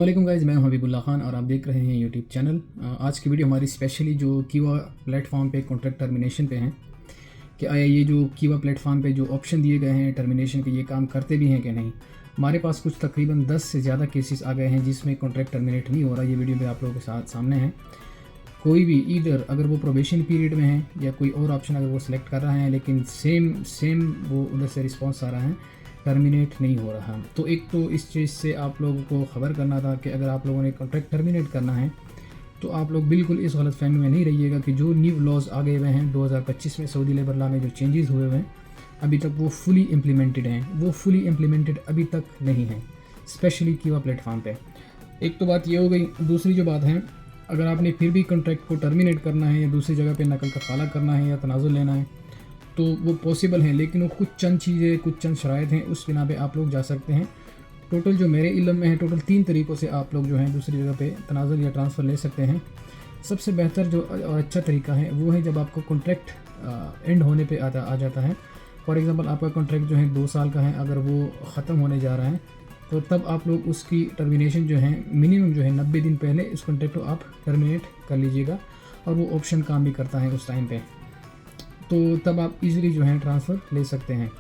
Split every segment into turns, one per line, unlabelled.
वालेकुम गाइज़, मैं हूं हबीबुल्लाह खान और आप देख रहे हैं यूट्यूब चैनल। आज की वीडियो हमारी स्पेशली जो कीवा प्लेटफॉर्म पे कॉन्ट्रैक्ट टर्मिनेशन पे हैं कि आया ये जो कीवा प्लेटफॉर्म पे जो ऑप्शन दिए गए हैं टर्मिनेशन के, ये काम करते भी हैं कि नहीं। हमारे पास कुछ तकरीबन 10 से ज़्यादा केसेस आ गए हैं जिसमें कॉन्ट्रैक्ट टर्मिनेट नहीं हो रहा। ये वीडियो में आप लोगों के साथ सामने है। कोई भी ईदर अगर वो प्रोबेशन पीरियड में है या कोई और ऑप्शन अगर वो सिलेक्ट कर रहा है लेकिन सेम वो उधर से रिस्पॉन्स आ रहा है, टर्मिनेट नहीं हो रहा। तो एक तो इस चीज़ से आप लोगों को ख़बर करना था कि अगर आप लोगों ने कॉन्ट्रैक्ट टर्मिनेट करना है तो आप लोग बिल्कुल इस गलतफहमी में नहीं रहिएगा कि जो न्यू लॉज आ गए हुए हैं 2025 में सऊदी लेबर लॉ में जो चेंजेस हुए हुए हैं अभी तक वो फुली इम्प्लीमेंटेड हैं। वो फुली इम्प्लीमेंटेड अभी तक नहीं है, स्पेशली कीवा प्लेटफॉर्म पे। एक तो बात ये हो गई। दूसरी जो बात है, अगर आपने फिर भी कॉन्ट्रैक्ट को टर्मिनेट करना है या दूसरी जगह पे नकल कफ़ाला करना है या तनाज़ुल लेना है तो वो पॉसिबल है, लेकिन वो कुछ चंद चीज़ें, कुछ चंद शराइत हैं, उस बिना पे आप लोग जा सकते हैं। टोटल जो मेरे इल्म में है, टोटल 3 तरीक़ों से आप लोग जो है दूसरी जगह पे तनाज़ुल या ट्रांसफ़र ले सकते हैं। सबसे बेहतर जो और अच्छा तरीका है वो है जब आपका कॉन्ट्रैक्ट एंड होने पे आ जाता है। फॉर एग्ज़ाम्पल आपका कॉन्ट्रैक्ट जो है 2 साल का है, अगर वो ख़त्म होने जा रहा है तो तब आप लोग उसकी टर्मिनेशन जो है मिनिमम जो है 90 दिन पहले इस कॉन्ट्रैक्ट को आप टर्मिनेट कर लीजिएगा और वो ऑप्शन काम भी करता है उस टाइम पे। तो तब आप इजीली जो है ट्रांसफ़र ले सकते हैं,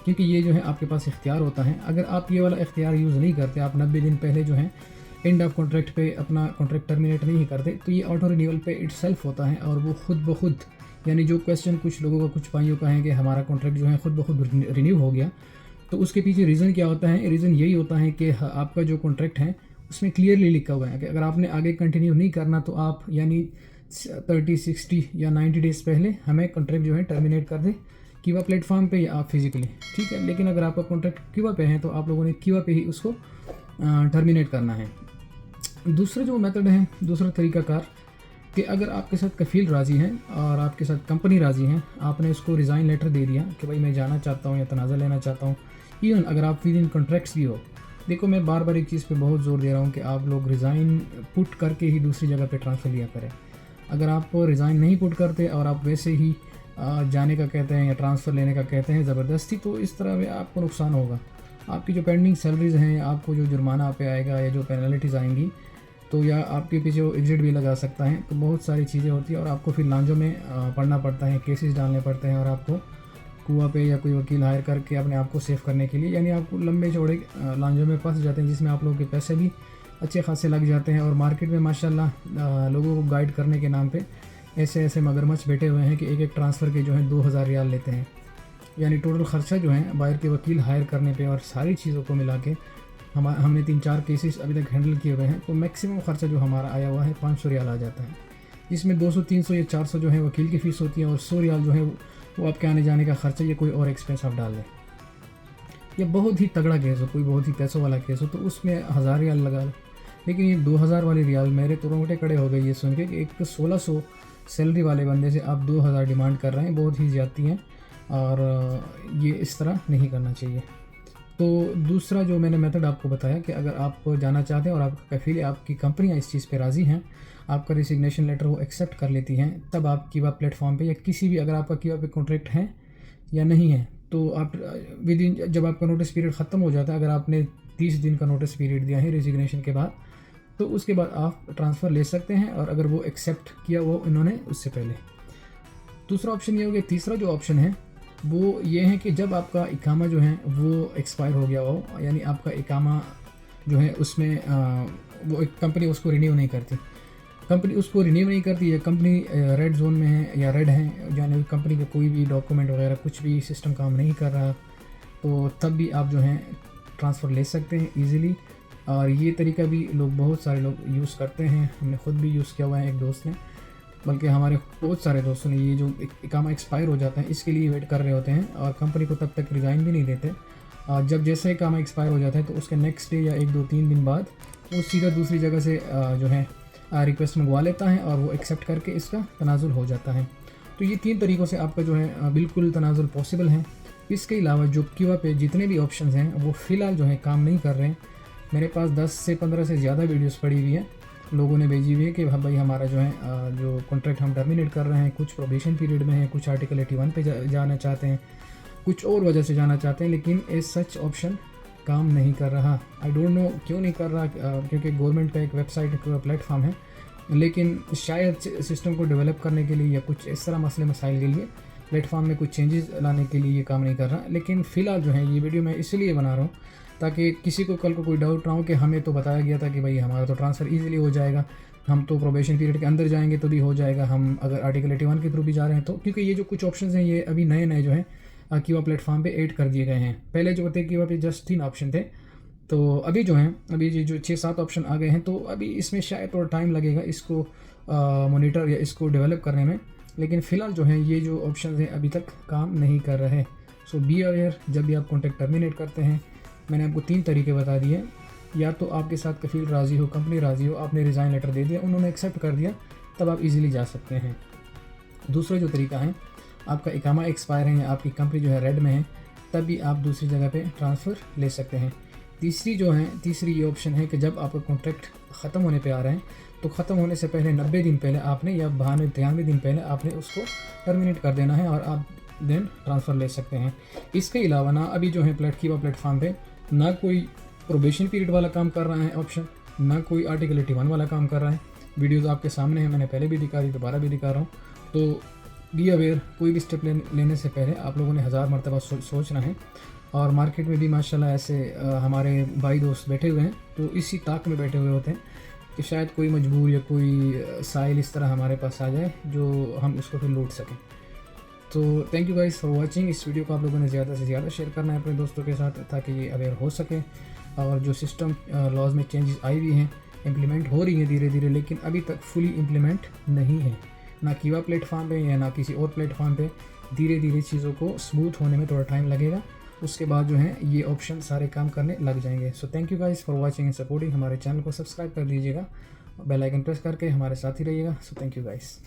क्योंकि ये जो है आपके पास इख्तियार होता है। अगर आप ये वाला इख्तियार यूज़ नहीं करते, आप 90 दिन पहले जो है एंड ऑफ कॉन्ट्रैक्ट पे अपना कॉन्ट्रैक्ट टर्मिनेट नहीं करते, तो ये ऑटो रिन्यूअल पे इटसेल्फ होता है और वो खुद ब खुद, यानी जो क्वेश्चन कुछ लोगों का, कुछ भाइयों का है कि हमारा कॉन्ट्रैक्ट जो है खुद ब खुद रिन्यू हो गया, तो उसके पीछे रीज़न क्या होता है? रीज़न यही होता है कि आपका जो कॉन्ट्रैक्ट है उसमें क्लियरली लिखा हुआ है कि अगर आपने आगे कंटिन्यू नहीं करना तो आप यानी 30, 60 या 90 डेज़ पहले हमें कॉन्ट्रैक्ट जो है टर्मिनेट कर दे, कीवा प्लेटफॉर्म पे या आप फिज़िकली, ठीक है। लेकिन अगर आपका कॉन्ट्रैक्ट कीवा पे है तो आप लोगों ने कीवा पे ही उसको टर्मिनेट करना है। दूसरा जो मेथड है, दूसरा तरीक़ाकार, कि अगर आपके साथ कफ़ील राज़ी हैं और आपके साथ कंपनी राज़ी हैं, आपने उसको रिज़ाइन लेटर दे दिया कि भाई मैं जाना चाहता हूँ या तनाज़ा लेना चाहता हूँ। इवन अगर आप विद इन कॉन्ट्रैक्ट्स भी हो, देखो मैं बार बार एक चीज़ पे बहुत ज़ोर दे रहा हूँ कि आप लोग रिज़ाइन पुट करके ही दूसरी जगह पे ट्रांसफ़र लिया करें। अगर आप रिज़ाइन नहीं पुट करते और आप वैसे ही जाने का कहते हैं या ट्रांसफ़र लेने का कहते हैं ज़बरदस्ती, तो इस तरह में आपको नुकसान होगा। आपकी जो पेंडिंग सैलरीज़ हैं, आपको जो जुर्माना पे आएगा या जो पेनल्टीज़ आएंगी, तो या आपके पीछे वो एग्जिट भी लगा सकता है। तो बहुत सारी चीज़ें होती हैं और आपको फिर लांजों में पड़ना पड़ता है, केसेस डालने पड़ते हैं और आपको कुआ पे या कोई वकील हायर करके अपने आप को सेव करने के लिए, यानी आपको लंबे चौड़े लांजों में फंस जाते हैं जिसमें आप लोगों के पैसे भी अच्छे खासे लग जाते हैं। और मार्केट में माशाल्लाह लोगों को गाइड करने के नाम पे ऐसे ऐसे मगरमच्छ बैठे हुए हैं कि एक एक ट्रांसफ़र के जो है 2000 रियाल लेते हैं। यानी टोटल ख़र्चा जो है बाहर के वकील हायर करने पे और सारी चीज़ों को मिला के हमने 3-4 केसेस अभी तक हैंडल किए हुए हैं, तो मैक्सिमम ख़र्चा जो हमारा आया हुआ है 500 रियाल आ जाता है। इसमें 200, 300 या 400 जो है वकील की फ़ीस होती है और 100 रियाल जो है वो आपके आने जाने का ख़र्चा या कोई और एक्सपेंस आप डाल दें। या बहुत ही तगड़ा केस हो, कोई बहुत ही पैसों वाला केस हो, तो उसमें 1000 रियाल लगा लो। लेकिन ये 2000 वाली रियाल, मेरे तो रोंगटे खड़े हो गए ये सुन के कि एक तो 1600 सैलरी वाले बंदे से आप 2000 डिमांड कर रहे हैं, बहुत ही ज़्यादती हैं और ये इस तरह नहीं करना चाहिए। तो दूसरा जो मैंने मेथड आपको बताया कि अगर आप जाना चाहते हैं और आपका कफ़ील, आपकी कंपनियाँ इस चीज़ पे राज़ी हैं, आपका रिसिग्नेशन लेटर वो एक्सेप्ट कर लेती हैं, तब आप कीवा प्लेटफॉर्म पे या किसी भी, अगर आपका कीवा पे कॉन्ट्रैक्ट है या नहीं है, तो आप विद इन, जब आपका नोटिस पीरियड ख़त्म हो जाता है, अगर आपने 30 दिन का नोटिस पीरियड दिया है रिसिग्नेशन के बाद, तो उसके बाद आप ट्रांसफ़र ले सकते हैं। और अगर वो एक्सेप्ट किया वो इन्होंने उससे पहले। दूसरा ऑप्शन ये हो गया। तीसरा जो ऑप्शन है वो ये है कि जब आपका इकामा जो है वो एक्सपायर हो गया हो, यानी आपका इकामा जो है उसमें वो एक कंपनी उसको रिन्यू नहीं करती, कंपनी उसको रिन्यू नहीं करती, या कंपनी रेड जोन में है या रेड है, यानी कंपनी का कोई भी डॉक्यूमेंट वगैरह कुछ भी सिस्टम काम नहीं कर रहा, तो तब भी आप जो है ट्रांसफ़र ले सकते हैं ईज़िली। और ये तरीका भी बहुत सारे लोग यूज़ करते हैं, हमने ख़ुद भी यूज़ किया हुआ है, एक दोस्त ने, बल्कि हमारे बहुत सारे दोस्तों ने। ये जो इकामा एक्सपायर हो जाता है इसके लिए वेट कर रहे होते हैं और कंपनी को तब तक रिज़ाइन भी नहीं देते। और जब जैसे इकामा एक्सपायर हो जाता है तो उसके नेक्स्ट डे या 1-2-3 दिन बाद वो सीधा दूसरी जगह से जो है रिक्वेस्ट मंगवा लेता है और वो एक्सेप्ट करके इसका तनाज़ुल हो जाता है। तो ये 3 तरीक़ों से आपका जो है बिल्कुल तनाज़ुल पॉसिबल है। इसके अलावा जो कीवा पे जितने भी ऑप्शंस हैं वो फ़िलहाल जो है काम नहीं कर रहे हैं। मेरे पास 10 से 15 से ज़्यादा वीडियोस पड़ी हुई हैं, लोगों ने भेजी हुई है कि भाई हमारा जो है जो कॉन्ट्रैक्ट हम टर्मिनेट कर रहे हैं, कुछ प्रोबेशन पीरियड में है, कुछ आर्टिकल 81 पे जाना चाहते हैं, कुछ और वजह से जाना चाहते हैं, लेकिन एज सच ऑप्शन काम नहीं कर रहा। आई डोंट नो क्यों नहीं कर रहा, क्योंकि गवर्नमेंट का एक वेबसाइट एक प्लेटफॉर्म है, लेकिन शायद सिस्टम को डेवलप करने के लिए या कुछ इस तरह मसले मसाइल के लिए प्लेटफॉर्म में कुछ चेंजेस लाने के लिए ये काम नहीं कर रहा। लेकिन फ़िलहाल जो है ये वीडियो मैं इसलिए बना रहा हूँ ताकि किसी को कल को कोई डाउट ना हो कि हमें तो बताया गया था कि भाई हमारा तो ट्रांसफ़र ईजिली हो जाएगा, हम तो प्रोबेशन पीरियड के अंदर जाएंगे तो भी हो जाएगा, हम अगर आर्टिकल 81 के थ्रू भी जा रहे हैं तो, क्योंकि ये जो कुछ ऑप्शन हैं ये अभी नए नए जो हैं कीवा प्लेटफॉर्म पे ऐड कर दिए गए हैं। पहले जो होते कीवा पे जस्ट 3 ऑप्शन थे, तो अभी जो हैं अभी ये जो 6-7 ऑप्शन आ गए हैं, तो अभी इसमें शायद थोड़ा टाइम लगेगा इसको मॉनिटर या इसको डेवलप करने में। लेकिन फ़िलहाल जो है ये जो ऑप्शन हैं अभी तक काम नहीं कर रहे। सो बी अवेयर, जब भी आप कॉन्ट्रैक्ट टर्मिनेट करते हैं, मैंने आपको 3 तरीके बता दिए। या तो आपके साथ कफील राज़ी हो, कंपनी राज़ी हो, आपने रिज़ाइन लेटर दे दिया, उन्होंने एक्सेप्ट कर दिया, तब आप इजीली जा सकते हैं। दूसरा जो तरीका है, आपका इकामा एक्सपायर है या आपकी कंपनी जो है रेड में है, तब भी आप दूसरी जगह पे ट्रांसफ़र ले सकते हैं। तीसरी ये ऑप्शन है कि जब आपका कॉन्ट्रैक्ट ख़त्म होने पे आ रहा है, तो ख़त्म होने से पहले 90 दिन पहले आपने या 93 दिन पहले आपने उसको टर्मिनेट कर देना है और आप देन ट्रांसफ़र ले सकते हैं। इसके अलावा ना अभी जो है कीवा प्लेटफॉर्म पे ना कोई प्रोबेशन पीरियड वाला काम कर रहा है ऑप्शन, ना कोई आर्टिकल 81 वाला काम कर रहा है। वीडियोज़ आपके सामने हैं, मैंने पहले भी दिखा दी, दोबारा भी दिखा रहा हूँ। तो बी अवेयर, कोई भी स्टेप लेने से पहले आप लोगों ने 1000 मरतबा सोचना है। और मार्केट में भी माशाल्लाह ऐसे हमारे भाई दोस्त बैठे हुए हैं, तो इसी ताक में बैठे हुए होते हैं कि शायद कोई मजबूर या कोई साइल इस तरह हमारे पास आ जाए जो हम उसको फिर लूट सकें। तो thank you guys for watching. इस वीडियो को आप लोगों ने ज़्यादा से ज़्यादा शेयर करना है अपने दोस्तों के साथ, ताकि ये अवेयर हो सके। और जो सिस्टम लॉज में चेंजेस आई हुई हैं, इम्प्लीमेंट हो रही हैं धीरे धीरे, लेकिन अभी तक फुली इम्प्लीमेंट नहीं है, ना कीवा प्लेटफॉर्म पे या ना किसी और प्लेटफॉर्म पे। धीरे धीरे चीज़ों को स्मूथ होने में थोड़ा टाइम लगेगा, उसके बाद जो है ये ऑप्शन सारे काम करने लग जाएंगे। So thank you guys for watching and supporting. हमारे चैनल को सब्सक्राइब कर दीजिएगा, बेल आइकन प्रेस करके हमारे साथ ही रहिएगा। So thank you guys.